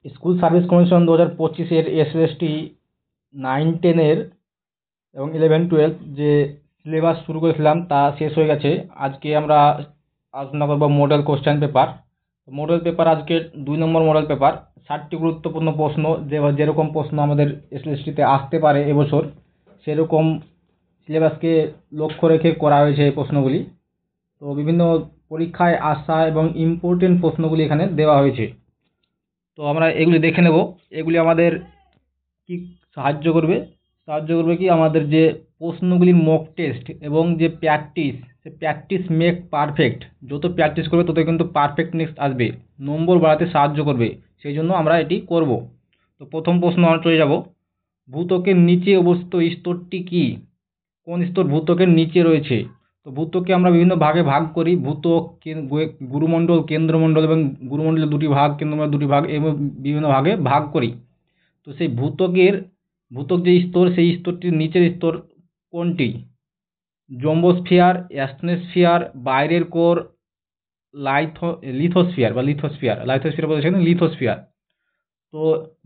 School service commission 2025-এর SLST 9-10-এর এবং 11-12 যে syllabus শুরু করেছিলাম তা শেষ হয়ে গেছে। আজকে আমরা আলোচনা করব model question paper. Model paper আজকে 2 নম্বর মডেল পেপার। 60টি গুরুত্বপূর্ণ প্রশ্ন, যেরকম প্রশ্ন আমাদের এসএলএসটিতে আসতে পারে এবছর সেরকম সিলেবাসকে লক্ষ্য রেখে করা হয়েছে এই প্রশ্নগুলি। তো বিভিন্ন পরীক্ষায় আসা এবং ইম্পর্টেন্ট প্রশ্নগুলি এখানে দেওয়া হয়েছে। তো আমরা এগুলি দেখে নেব। এগুলি আমাদের কি সাহায্য করবে কি আমাদের যে প্রশ্নগুলি মক টেস্ট এবং যে প্র্যাকটিস, সে প্র্যাকটিস মেক পারফেক্ট। যত প্র্যাকটিস করবে তত কিন্তু পারফেক্টনেস আসবে, নম্বর বাড়াতে সাহায্য করবে। সেই জন্য আমরা এটি করব। তো প্রথম প্রশ্ন আমরা চলে যাব, ভূত্বকের নিচে অবস্থিত স্তরটি কি? কোন স্তর ভূত্বকের নিচে রয়েছে? তো ভূত্বককে আমরা বিভিন্ন ভাগে ভাগ করি। ভূত্বক, গুরুমণ্ডল, কেন্দ্রমণ্ডল এবং গুরুমণ্ডলের 2টি ভাগ, কেন্দ্রমণ্ডলের 2টি ভাগ, এবং বিভিন্ন ভাগে ভাগ করি। তো সেই ভূত্বক যে স্তর, সেই স্তরটির নিচের স্তর কোনটি? জম্বোস্ফিয়ার, অ্যাস্টেনোস্ফিয়ার, বাইরের কোর, লিথোস্ফিয়ার বলছে লিথোস্ফিয়ার। তো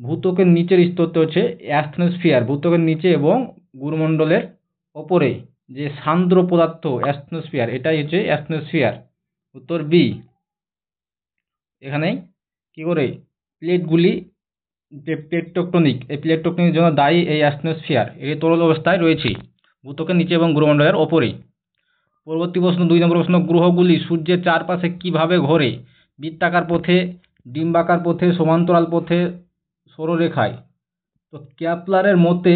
ভূত্বকের নিচের স্তরটা হচ্ছে অ্যাস্টেনোস্ফিয়ার, ভূত্বকের নিচে এবং গুরুমণ্ডলের ওপরে যে সান্দ্র পদার্থ অ্যাস্টেনোস্ফিয়ার, এটাই হচ্ছে অ্যাস্টেনোস্ফিয়ার। উত্তর বি। এখানে কি করে প্লেটগুলি যে প্লেট টেকটনিক, এই প্লেট টেকটনিকের জন্য দায়ী এই অ্যাস্টেনোস্ফিয়ার। এটি তরল অবস্থায় রয়েছে ভূত্বকের নিচে এবং গুরুমণ্ডলের ওপরে। পরবর্তী প্রশ্ন, 2 নম্বর প্রশ্ন, গ্রহগুলি সূর্যের চারপাশে কিভাবে ঘোরে? বৃত্তাকার পথে, ডিম্বাকার পথে, সমান্তরাল পথে, সরলরেখায়। তো কেপলারের মতে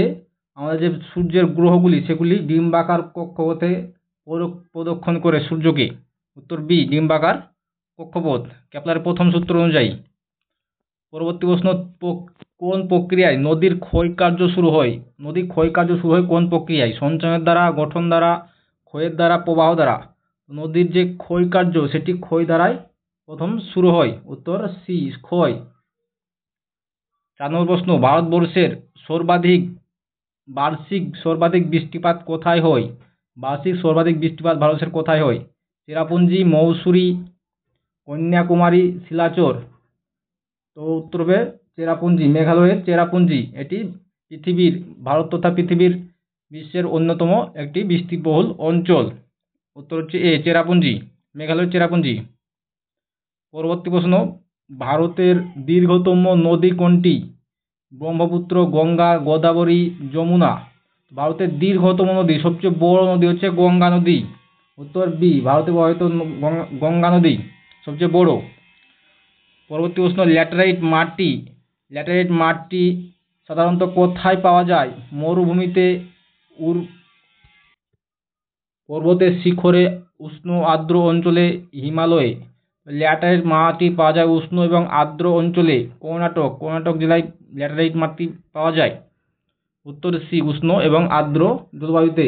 আমাদের যে সূর্যের গ্রহগুলি সেগুলি ডিম্বাকার কক্ষপথে প্রদক্ষিণ করে সূর্যকে। উত্তর বি, ডিম্বাকার কক্ষপথ, কেপলারের প্রথম সূত্র অনুযায়ী। পরবর্তী প্রশ্ন, কোন প্রক্রিয়ায় নদীর ক্ষয়কার্য শুরু হয়? নদীর ক্ষয়কার্য শুরু হয় কোন প্রক্রিয়ায়? সঞ্চয়ের দ্বারা, গঠন দ্বারা, ক্ষয়ের দ্বারা, প্রবাহ দ্বারা। নদীর যে ক্ষয়কার্য সেটি ক্ষয় দ্বারাই প্রথম শুরু হয়। উত্তর সি, ক্ষয়। 4 নম্বর প্রশ্ন, ভারতবর্ষের বার্ষিক সর্বাধিক বৃষ্টিপাত কোথায় হয়? বার্ষিক সর্বাধিক বৃষ্টিপাত ভারতবর্ষের কোথায় হয়? চেরাপুঞ্জি, মৌসুরি, কন্যাকুমারী, শিলাচর। তো উত্তর হবে চেরাপুঞ্জি, মেঘালয়ের চেরাপুঞ্জি। এটি ভারত তথা পৃথিবীর বিশ্বের অন্যতম একটি বৃষ্টিবহুল অঞ্চল। উত্তর হচ্ছে এ, চেরাপুঞ্জি, মেঘালয়ের চেরাপুঞ্জি। পরবর্তী প্রশ্ন, ভারতের দীর্ঘতম নদী কোনটি? ব্রহ্মপুত্র, গঙ্গা, গোদাবরী, যমুনা। ভারতের দীর্ঘতম নদী, সবচেয়ে বড় নদী হচ্ছে গঙ্গা নদী। উত্তর বি, ভারতে প্রবাহিত গঙ্গা নদী সবচেয়ে বড়। পরবর্তী প্রশ্ন, ল্যাটেরাইট মাটি সাধারণত কোথায় পাওয়া যায়? মরুভূমিতে, পর্বতের শিখরে, উষ্ণ আর্দ্র অঞ্চলে, হিমালয়ে। ল্যাটেরাইট মাটি পাওয়া যায় উষ্ণ এবং আর্দ্র অঞ্চলে। কর্ণাটক জেলায় ল্যাটেরাইট মাটি পাওয়া যায়। উত্তর সি, উষ্ণ এবং আর্দ্র জলবায়ুতে।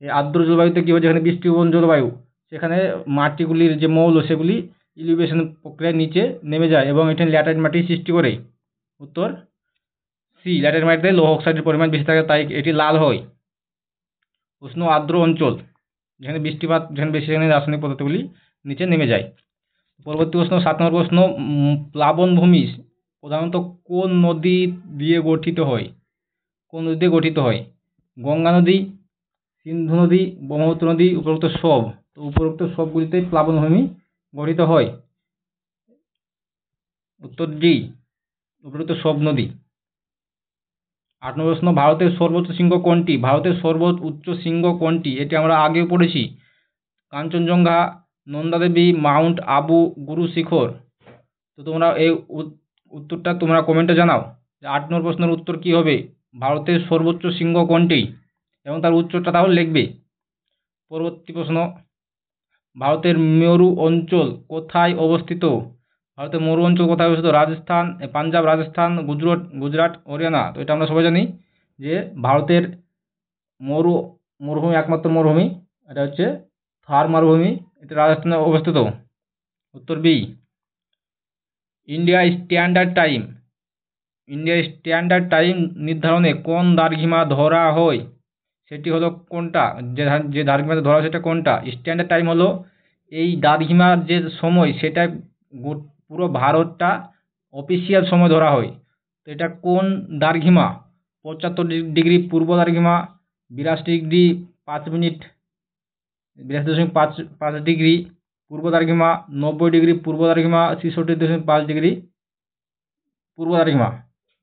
এই আর্দ্র জলবায়ুতে কি হয়, যেখানে বৃষ্টিপ্রবণ জলবায়ু, সেখানে মাটিগুলির যে মৌল সেগুলি ইলিভেশন প্রক্রিয়ায় নিচে নেমে যায় এবং এখানে ল্যাটেরাইট মাটি সৃষ্টি করে। উত্তর সি, ল্যাটেরাইট মাটিতে লৌহ অক্সাইডের পরিমাণ বেশি থাকে, তাই এটি লাল হয়। উষ্ণ আর্দ্র অঞ্চল, যেখানে বৃষ্টিপাত বেশি, সেখানে রাসায়নিক পদার্থগুলি নিচে নেমে যায়। পরবর্তী প্রশ্ন, 7 নম্বর প্রশ্ন, প্লাবনভূমি প্রধানত কোন নদী দিয়ে গঠিত হয়? গঙ্গা নদী, সিন্ধু নদী, ব্রহ্মপুত্র নদী, উপরোক্ত সব। তো উপরোক্ত সবগুলিতে প্লাবনভূমি গঠিত হয়। উত্তর ডি, উপরোক্ত সব নদী। 8 নম্বর প্রশ্ন, ভারতের সর্বোচ্চ শৃঙ্গ কোনটি? ভারতের সর্বোচ্চ শৃঙ্গ কোনটি? এটি আমরা আগেও পড়েছি, কাঞ্চনজঙ্ঘা, নন্দা দেবী, মাউন্ট আবু, গুরু শিখর। তো তোমরা এই উত্তরটা তোমরা কমেন্টে জানাও যে 8 নম্বর প্রশ্নের উত্তর কি হবে, ভারতের সর্বোচ্চ শৃঙ্গ কোনটি, এবং তার উত্তরটা তাহলে লিখবে। পরবর্তী প্রশ্ন, ভারতের মরু অঞ্চল কোথায় অবস্থিত? ভারতের মরু অঞ্চল কোথায় অবস্থিত? রাজস্থান, পাঞ্জাব, রাজস্থান, গুজরাট, হরিয়ানা। তো এটা আমরা সবাই জানি যে ভারতের মরুভূমি, একমাত্র মরুভূমি এটা হচ্ছে থার মরুভূমি, এটা রাজস্থানে অবস্থিত। উত্তর বি। ইন্ডিয়া স্ট্যান্ডার্ড টাইম নির্ধারণে কোন দ্রাঘিমা ধরা হয়? সেটি হলো কোনটা? যে দ্রাঘিমাতে ধরা হয় সেটা কোনটা? স্ট্যান্ডার্ড টাইম হলো এই দ্রাঘিমার যে সময়, সেটা পুরো ভারতটা অফিসিয়াল সময় ধরা হয়। তো এটা কোন দ্রাঘিমা? 75 ডিগ্রি পূর্ব দ্রাঘিমা, 82 ডিগ্রি 5 মিনিট, 82.5 ডিগ্রি পূর্ব দ্রাঘিমা, 90 ডিগ্রি পূর্ব দ্রাঘিমা, 66.5 ডিগ্রি পূর্ব দ্রাঘিমা।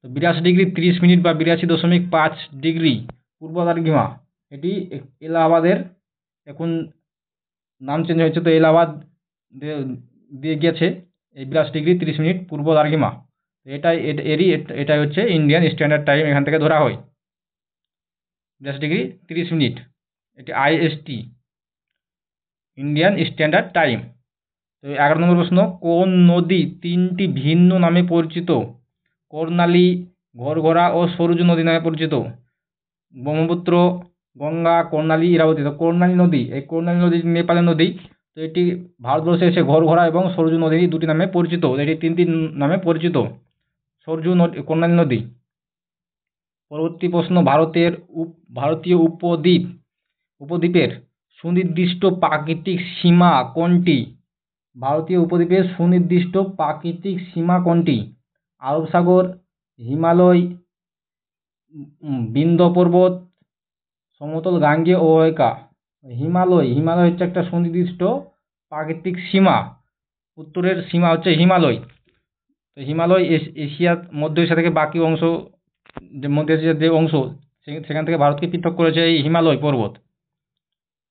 তো 82 ডিগ্রি 30 মিনিট বা 82.5 ডিগ্রি পূর্ব দ্রাঘিমা, এটি এলাহাবাদের এখন নাম চেঞ্জ হয়েছে, তো এলাহাবাদ দিয়ে গিয়েছে এই 82 ডিগ্রি 30 মিনিট পূর্ব দ্রাঘিমা। এটাই হচ্ছে ইন্ডিয়ান স্ট্যান্ডার্ড টাইম, এখান থেকে ধরা হয় 82 ডিগ্রি 30 মিনিট। এটি আইএসটি, ইন্ডিয়ান স্ট্যান্ডার্ড টাইম। তো 11 নম্বর প্রশ্ন, কোন নদী 3টি ভিন্ন নামে পরিচিত? কর্ণালী, ঘরঘরা ও সরজু নদী নামে পরিচিত। ব্রহ্মপুত্র, গঙ্গা, কর্ণালী, ইরাবতী। তো কর্ণালী নদী, এই কর্ণালী নদী নেপালের নদী। তো এটি ভারতবর্ষে এসে ঘরঘরা এবং সরজু নদী দুটি নামে পরিচিত। এটি 3টি নামে পরিচিত, সরজু নদী, কর্ণালী নদী। পরবর্তী প্রশ্ন, ভারতীয় উপদ্বীপের সুনির্দিষ্ট প্রাকৃতিক সীমা কোনটি? ভারতীয় উপদ্বীপের সুনির্দিষ্ট প্রাকৃতিক সীমা কোনটি? আরব সাগর, হিমালয়, বিন্ধ্য পর্বত, সমতল গাঙ্গেয় অববাহিকা। হিমালয় হচ্ছে একটা সুনির্দিষ্ট প্রাকৃতিক সীমা। উত্তরের সীমা হচ্ছে হিমালয়। তো হিমালয় মধ্য এশিয়া থেকে বাকি অংশ, মধ্য এশিয়ার যে অংশ, সেখান থেকে ভারতকে পৃথক করেছে এই হিমালয় পর্বত।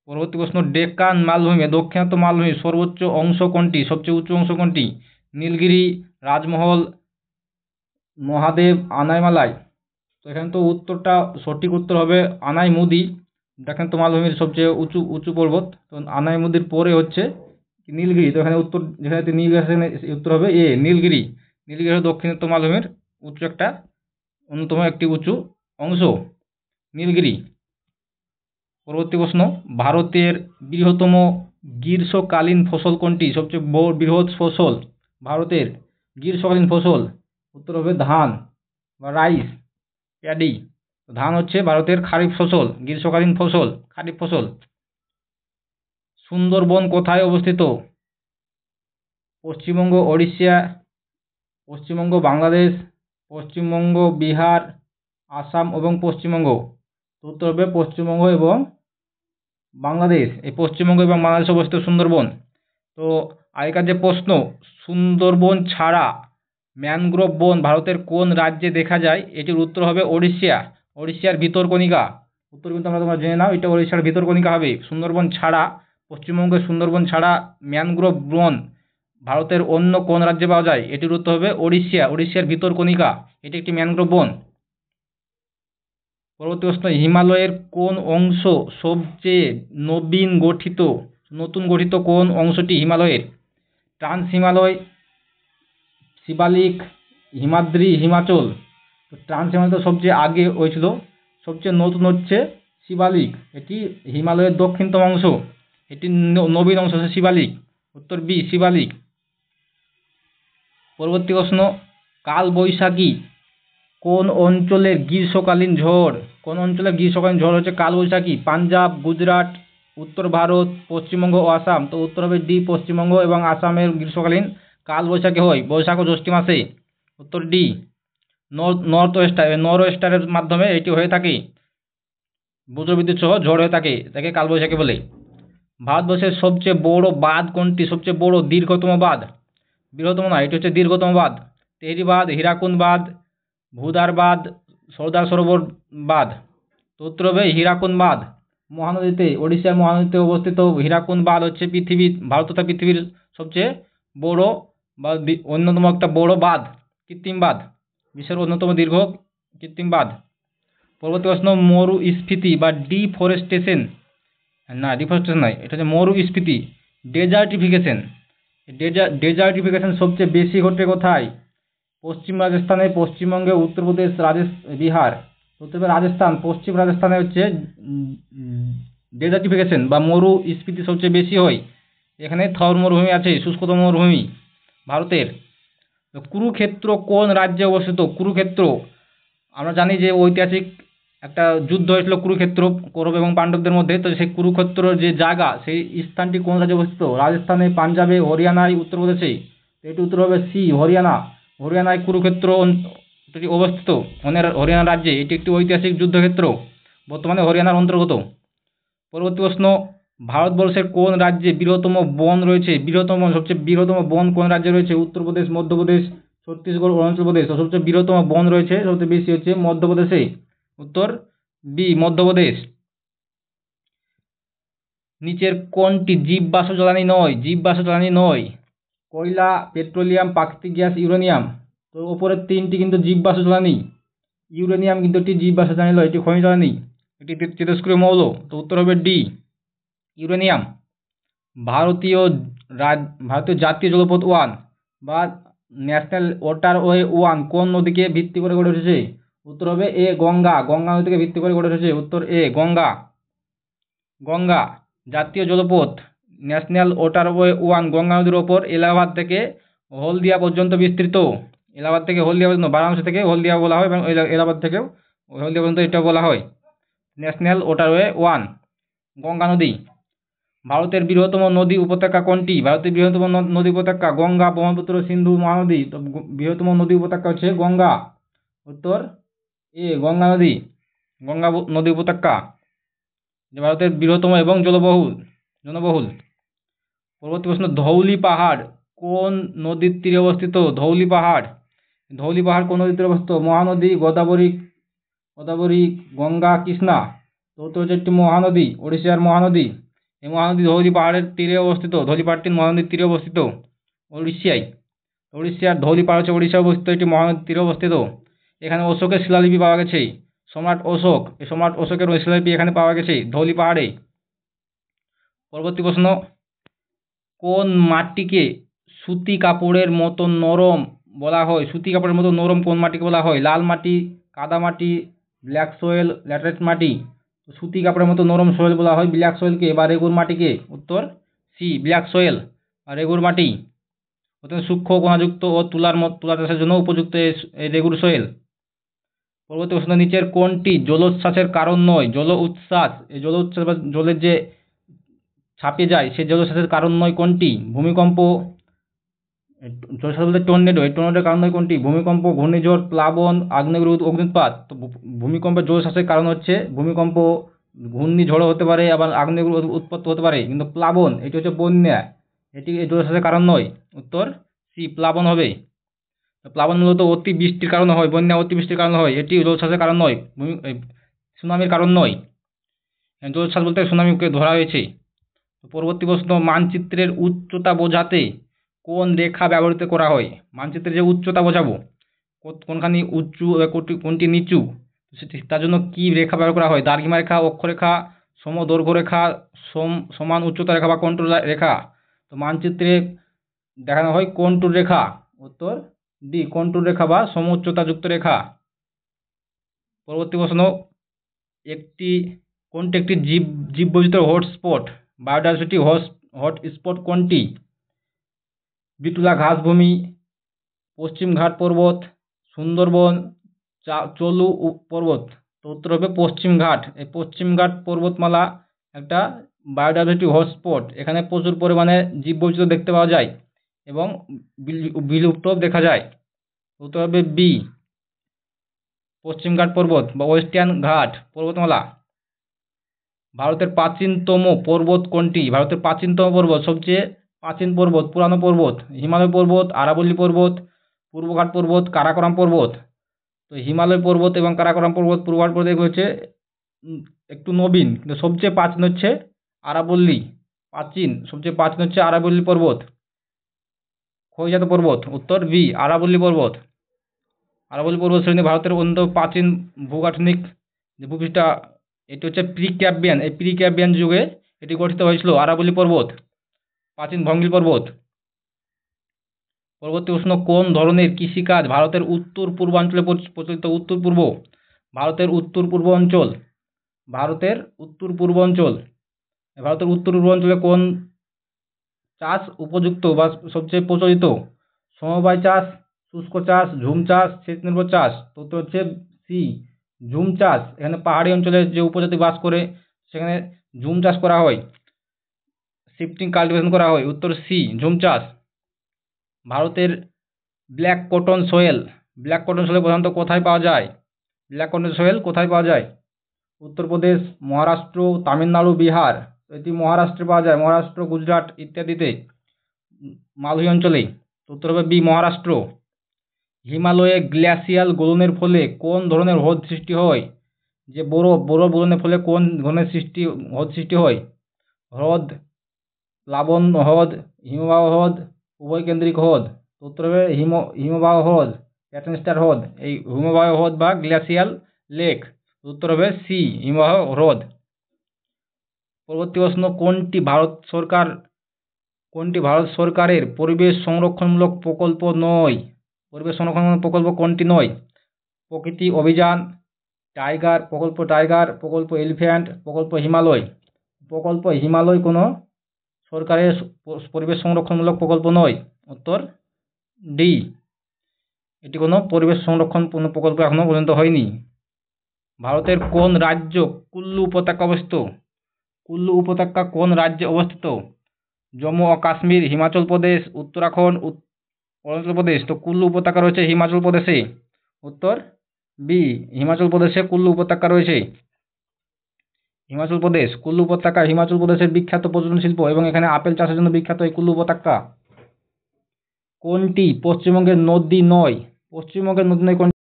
পরবর্তী প্রশ্ন, ডেকান মালভূমি, দক্ষিণাত্য মালভূমির সর্বোচ্চ অংশ কোনটি? সবচেয়ে উঁচু অংশ কোনটি? নীলগিরি, রাজমহল, মহাদেব, আনাইমালাই। তো এখানে তো উত্তরটা, সঠিক উত্তর হবে আনাইমুদি, দক্ষিণাত্য মালভূমির সবচেয়ে উঁচু পর্বত। তো আনাইমুদির পরে হচ্ছে নীলগিরি। তো এখানে উত্তর, যেখানে নীলগিরি আছে উত্তর হবে এ, নীলগিরি। নীলগিরি হল দক্ষিণাত্য মালভূমির অন্যতম একটি উঁচু অংশ, নীলগিরি। পরবর্তী প্রশ্ন, ভারতের বৃহত্তম গ্রীষ্মকালীন ফসল কোনটি? সবচেয়ে বৃহৎ ফসল ভারতের গ্রীষ্মকালীন ফসল, উত্তর হবে ধান বা রাইস, প্যাডি। ধান হচ্ছে ভারতের খারিফ ফসল, গ্রীষ্মকালীন ফসল, খারিফ ফসল। সুন্দরবন কোথায় অবস্থিত? পশ্চিমবঙ্গ, ওড়িশা, পশ্চিমবঙ্গ, বাংলাদেশ, পশ্চিমবঙ্গ, বিহার, আসাম এবং পশ্চিমবঙ্গ। উত্তর হবে পশ্চিমবঙ্গ এবং বাংলাদেশ। এই পশ্চিমবঙ্গ এবং বাংলাদেশে অবস্থিত সুন্দরবন। তো আগেকার যে প্রশ্ন, সুন্দরবন ছাড়া ম্যানগ্রোভ বন ভারতের কোন রাজ্যে দেখা যায়? এটির উত্তর হবে ওড়িশার ভিতরকণিকা। উত্তর কিন্তু তোমরা জেনে নাও, এটা ওড়িশার ভিতরকণিকা হবে। সুন্দরবন ছাড়া, পশ্চিমবঙ্গের সুন্দরবন ছাড়া ম্যানগ্রোভ বন ভারতের অন্য কোন রাজ্যে পাওয়া যায়? এটির উত্তর হবে ওড়িশার ভিতরকণিকা, এটি একটি ম্যানগ্রোভ বন। পরবর্তী প্রশ্ন, হিমালয়ের কোন অংশ সবচেয়ে নতুন গঠিত কোন অংশটি হিমালয়ের? ট্রান্স হিমালয়, শিবালিক, হিমাদ্রি, হিমাচল। তো ট্রান্স হিমালয় তো সবচেয়ে আগে হয়েছিল, সবচেয়ে নতুন হচ্ছে শিবালিক। এটি হিমালয়ের দক্ষিণতম অংশ, এটি নবীন অংশ হচ্ছে শিবালিক। উত্তর বি, শিবালিক। পরবর্তী প্রশ্ন, কালবৈশাখী কোন অঞ্চলের গ্রীষ্মকালীন ঝড়? কোন অঞ্চলের গ্রীষ্মকালীন ঝড় হচ্ছে কালবৈশাখী? পাঞ্জাব, গুজরাট, উত্তর ভারত, পশ্চিমবঙ্গ ও আসাম। তো উত্তর হবে ডি, পশ্চিমবঙ্গ এবং আসামের গ্রীষ্মকালীন কালবৈশাখী হয় বৈশাখ ও জ্যৈষ্ঠ মাসে। উত্তর ডি, নর্থ ওয়েস্টারের মাধ্যমে এটি হয়ে থাকে, বজ্রবিদ্যুৎ সহ ঝড় হয়ে থাকে, তাকে কালবৈশাখী বলে। ভারতবর্ষের সবচেয়ে বড় বাঁধ কোনটি? সবচেয়ে বড় দীর্ঘতম বাঁধ, বৃহত্তম না, এটি হচ্ছে দীর্ঘতম বাঁধ। তেহরি বাঁধ, হীরাকুদ বাঁধ, ভুদার বাঁধ, সর্দার সরোবর বাঁধ। তো উত্তর হবে হীরাকুদ বাঁধ। মহানদীতে, ওড়িশার মহানদীতে অবস্থিত হীরাকুদ বাঁধ হচ্ছে ভারত তথা পৃথিবীর সবচেয়ে বড় বা অন্যতম একটা বড় বাঁধ, কৃত্রিম বাঁধ, বিশ্বের অন্যতম দীর্ঘ কৃত্রিম বাঁধ। পরবর্তী প্রশ্ন, মরুস্ফীতি বা ডিফরেস্টেশন নয়, এটা হচ্ছে মরুস্ফীতি, ডেজার্টিফিকেশন সবচেয়ে বেশি ঘটে কোথায়? পশ্চিম রাজস্থানে, পশ্চিমবঙ্গে, উত্তরপ্রদেশ, বিহার। উত্তর রাজস্থান, পশ্চিম রাজস্থানে হচ্ছে ডেজার্টিফিকেশন বা মরুস্ফীতি সবচেয়ে বেশি হয়। এখানে থর মরুভূমি আছে, শুষ্কতম মরুভূমি ভারতের। কুরুক্ষেত্র কোন রাজ্যে অবস্থিত? কুরুক্ষেত্র, আমরা জানি যে ঐতিহাসিক একটা যুদ্ধ হয়েছিল কুরুক্ষেত্র, কৌরব এবং পাণ্ডবদের মধ্যে। তো সেই কুরুক্ষেত্র যে জায়গা, সেই স্থানটি কোন রাজ্যে অবস্থিত? রাজস্থানে, পাঞ্জাবে, হরিয়ানায়, উত্তরপ্রদেশে। এটি উত্তর হবে সি, হরিয়ানা। হরিয়ানায় কুরুক্ষেত্র অঞ্চলটি অবস্থিত। হরিয়ানা রাজ্যে এটি একটি ঐতিহাসিক যুদ্ধক্ষেত্র, বর্তমানে হরিয়ানার অন্তর্গত। পরবর্তী প্রশ্ন, ভারতবর্ষের কোন রাজ্যে বৃহত্তম বন রয়েছে? সবচেয়ে বৃহত্তম বন কোন রাজ্যে রয়েছে? উত্তরপ্রদেশ, মধ্যপ্রদেশ, ছত্তিশগড়, অরুণাচল প্রদেশ। তো সবচেয়ে বৃহত্তম বন রয়েছে সবচেয়ে বেশি হচ্ছে মধ্যপ্রদেশে। উত্তর বি, মধ্যপ্রদেশ। নিচের কোনটি জীববাষ্প জ্বালানি নয়? জীববাষ্প জ্বালানি নয় কয়লা, পেট্রোলিয়াম, প্রাকৃতিক গ্যাস, ইউরেনিয়াম। তো উপরের তিনটি কিন্তু জীববাষ্প জ্বালানি। ইউরেনিয়াম কিন্তু একটি জীববাষ্প জ্বালানি নয়, এটি খনিজ জ্বালানি, এটি তেজস্ক্রিয় মৌল। তো উত্তর হবে ডি, ইউরেনিয়াম। ভারতীয় জাতীয় জলপথ 1 বা ন্যাশনাল ওয়াটারওয়ে 1 কোন নদীকে ভিত্তি করে গড়ে উঠেছে? উত্তর হবে এ, গঙ্গা। গঙ্গা নদীকে ভিত্তি করে গড়ে উঠেছে। উত্তর এ, গঙ্গা। গঙ্গা। জাতীয় জলপথ ন্যাশনাল ওয়াটারওয়ে 1 গঙ্গা নদীর ওপর এলাহাবাদ থেকে হলদিয়া পর্যন্ত বিস্তৃত। এলাহাবাদ থেকে হলদিয়া পর্যন্ত, বারাণসী থেকে হলদিয়া বলা হয় এবং এলাহাবাদ থেকেও হলদিয়া পর্যন্ত এটা বলা হয়। ন্যাশনাল ওয়াটারওয়ে 1 গঙ্গা নদী। ভারতের বৃহত্তম নদী উপত্যকা কোনটি? ভারতের বৃহত্তম নদী উপত্যকা গঙ্গা, ব্রহ্মপুত্র, সিন্ধু, মহানদী। তো বৃহত্তম নদী উপত্যকা হচ্ছে গঙ্গা। উত্তর এ, গঙ্গা নদী। গঙ্গা নদী উপত্যকা ভারতের বৃহত্তম এবং জনবহুল। পরবর্তী প্রশ্ন, ধৌলি পাহাড় কোন নদীর তীরে অবস্থিত? ধৌলি পাহাড় কোন নদীর তীরে অবস্থিত? মহানদী, গোদাবরী, গঙ্গা, কৃষ্ণা। তো উত্তর হচ্ছে একটি মহানদী, ওড়িশার মহানদী। এই মহানদী ধৌলি পাহাড়ের তীরে অবস্থিত। ধৌলি পাহাড়টি মহানদীর তীরে অবস্থিত উড়িষ্যার ধৌলি পাহাড় হচ্ছে ওড়িশায় অবস্থিত একটি মহানদীর তীরে অবস্থিত। এখানে অশোকের শিলালিপি পাওয়া গেছে। সম্রাট অশোকের শিলালিপি এখানে পাওয়া গেছে ধৌলি পাহাড়ে। পরবর্তী প্রশ্ন, কোন মাটিকে সুতি কাপড়ের মতো নরম বলা হয়? সুতি কাপড়ের মতো নরম কোন মাটিকে বলা হয়? লাল মাটি, কাদা মাটি, ব্ল্যাক সয়েল, ল্যাটেরাইট মাটি। সুতি কাপড়ের মতো নরম সয়েল বলা হয় ব্ল্যাক সয়েলকে বা রেগুর মাটিকে। উত্তর সি, ব্ল্যাক সয়েল বা রেগুর মাটি। অত্যন্ত সূক্ষ্ম কণাযুক্ত ও তুলা চাষের জন্য উপযুক্ত এই রেগুর সয়েল। পরবর্তী প্রশ্ন, নিচের কোনটি জলোচ্ছ্বাসের কারণ নয়? এই জলোচ্ছ্বাস বা জলের যে ছাপিয়ে যায় সেই জলোচ্ছ্বাসের কারণ নয় কোনটি? ভূমিকম্প, জলোচ্ছ্বাস বলতে টর্নেডো, এই টর্নেডোর কারণ নয় কোনটি? ভূমিকম্প, ঘূর্ণিঝড়, প্লাবন, আগ্নেয়গিরি, অগ্ন্যুৎপাত। তো ভূমিকম্পের জলোচ্ছ্বাসের কারণ হচ্ছে ভূমিকম্প, ঘূর্ণিঝড়ও হতে পারে, আবার আগ্নেয়গিরি উৎপত্তি হতে পারে। কিন্তু প্লাবন, এটি হচ্ছে বন্যা, এটি এই জলোচ্ছ্বাসের কারণ নয়। উত্তর সি, প্লাবন হবে। প্লাবন মূলত অতি বৃষ্টির কারণে হয়, বন্যা অতিবৃষ্টির কারণে হয়, এটি জলোচ্ছ্বাসের কারণ নয়, সুনামির কারণ নয়। জলোচ্ছ্বাস বলতে সুনামিকে ধরা হয়েছে। পরবর্তী প্রশ্ন, মানচিত্রের উচ্চতা বোঝাতে কোন রেখা ব্যবহৃত করা হয়? মানচিত্রের যে উচ্চতা বোঝাবো, কোনখানি উঁচু কোনটি নিচু, তার জন্য কি রেখা ব্যবহার করা হয়? দ্রাঘিমা রেখা, অক্ষরেখা, সমদৈর্ঘ্য রেখা, সমান উচ্চতা রেখা বা কন্ট্রোর রেখা। তো মানচিত্রে দেখানো হয় কন্ট্রোর রেখা। উত্তর ডি, কন্ট্রোর রেখা বা সম উচ্চতা যুক্ত রেখা। পরবর্তী প্রশ্ন, কোনটি একটি জীববৈচিত্র্য হটস্পট, বায়োডাইভার্সিটি হটস্পট কোনটি? বিটুলা ঘাসভূমি, পশ্চিমঘাট পর্বত, সুন্দরবন, চলু পর্বত। তো উত্তর হবে পশ্চিমঘাট। এই পশ্চিমঘাট পর্বতমালা একটা বায়োডাইভার্সিটি হটস্পট। এখানে প্রচুর পরিমাণে জীববৈচিত্র্য দেখতে পাওয়া যায় এবং বিলুপ্ত দেখা যায়। উত্তর হবে বি, পশ্চিমঘাট পর্বত বা ওয়েস্টার্ন ঘাট পর্বতমালা। ভারতের প্রাচীনতম পর্বত কোনটি? ভারতের প্রাচীনতম পর্বত, সবচেয়ে প্রাচীন পর্বত, পুরানো পর্বত, হিমালয় পর্বত, আরাবল্লী পর্বত, পূর্বঘাট পর্বত, কারাকোরাম পর্বত। তো হিমালয় পর্বত এবং কারাকোরাম পর্বত, পূর্বঘাট পর্বত এগুলো হচ্ছে একটু নবীন, কিন্তু সবচেয়ে প্রাচীন হচ্ছে আরাবল্লী। সবচেয়ে প্রাচীন হচ্ছে আরাবল্লী পর্বত, ক্ষয়জাত পর্বত। উত্তর বি, আরাবল্লী পর্বত। আরাবল্লী পর্বত শ্রেণী ভারতের অন্যতম প্রাচীন ভূগাঠনিক যে ভূপৃষ্ঠটা, এটি হচ্ছে প্রিক্যাম্বিয়ান। এই প্রিক্যাম্বিয়ান যুগে এটি গঠিত হয়েছিল, আরাবল্লী পর্বত, প্রাচীন ভঙ্গিল পর্বত। পরবর্তী প্রশ্ন, কোন ধরনের কৃষিকাজ ভারতের উত্তর পূর্বাঞ্চলে প্রচলিত? ভারতের উত্তর পূর্বাঞ্চলে কোন চাষ উপযুক্ত বা সবচেয়ে প্রচলিত? সমবায় চাষ, শুষ্ক চাষ, ঝুম চাষ, সেচ নির্ভর চাষ। তো হচ্ছে সি, ঝুম চাষ। এখানে পাহাড়ি অঞ্চলে যে উপজাতি বাস করে সেখানে ঝুম চাষ করা হয়, শিফটিং কাল্টিভেশন করা হয়। উত্তর সি, ঝুম চাষ। ভারতের black cotton Soyel, black cotton Soyel প্রধানত কোথায় পাওয়া যায়? ব্ল্যাক কটন সোয়েল কোথায় পাওয়া যায়? উত্তরপ্রদেশ, মহারাষ্ট্র, তামিলনাড়ু, বিহার। এটি মহারাষ্ট্রে পাওয়া যায়, মহারাষ্ট্র, গুজরাট ইত্যাদিতে, মালভূমি অঞ্চলে। উত্তর হবে বি, মহারাষ্ট্র। হিমালয়ে গ্লেসিয়াল গলনের ফলে কোন ধরনের হ্রদ সৃষ্টি হয়? যে বরফ গলনের ফলে কোন ধরনের হ্রদ সৃষ্টি হয়? হ্রদ, প্লাবন হ্রদ, হিমবাহ হ্রদ, উভয়কেন্দ্রিক হ্রদ। উত্তর হবে হিমবাহ হ্রদ, প্যাটার্নস্টার হ্রদ। এই হিমবাহ হ্রদ বা গ্লেসিয়াল লেক। উত্তর হবে সি, হিমবাহ হ্রদ। পরবর্তী প্রশ্ন, কোনটি ভারত সরকারের পরিবেশ সংরক্ষণমূলক প্রকল্প নয়? পরিবেশ সংরক্ষণমূলক প্রকল্প কোনটি নয়? প্রকৃতি অভিযান, টাইগার, প্রকল্প এলিফ্যান্ট, প্রকল্প হিমালয়। প্রকল্প হিমালয় কোনো সরকারের পরিবেশ সংরক্ষণমূলক প্রকল্প নয়। উত্তর ডি, এটি কোনো পরিবেশ সংরক্ষণ প্রকল্প এখনো পর্যন্ত হয়নি। ভারতের কোন রাজ্য কুল্লু উপত্যকা অবস্থিত? কুল্লু উপত্যকা কোন রাজ্যে অবস্থিত? জম্মু ও কাশ্মীর, হিমাচল প্রদেশ, উত্তরাখণ্ড, অরুণাচল প্রদেশ। তো কুল্লু উপত্যকা রয়েছে হিমাচল প্রদেশে। উত্তর বি, হিমাচল প্রদেশে কুল্লু উপত্যকা রয়েছে। হিমাচল প্রদেশ, কুল্লু উপত্যকা হিমাচল প্রদেশের বিখ্যাত পর্যটন শিল্প এবং এখানে আপেল চাষের জন্য বিখ্যাত এই কুল্লু উপত্যকা। কোনটি পশ্চিমবঙ্গের নদী নয়? পশ্চিমবঙ্গের নদী নয় কোনটি?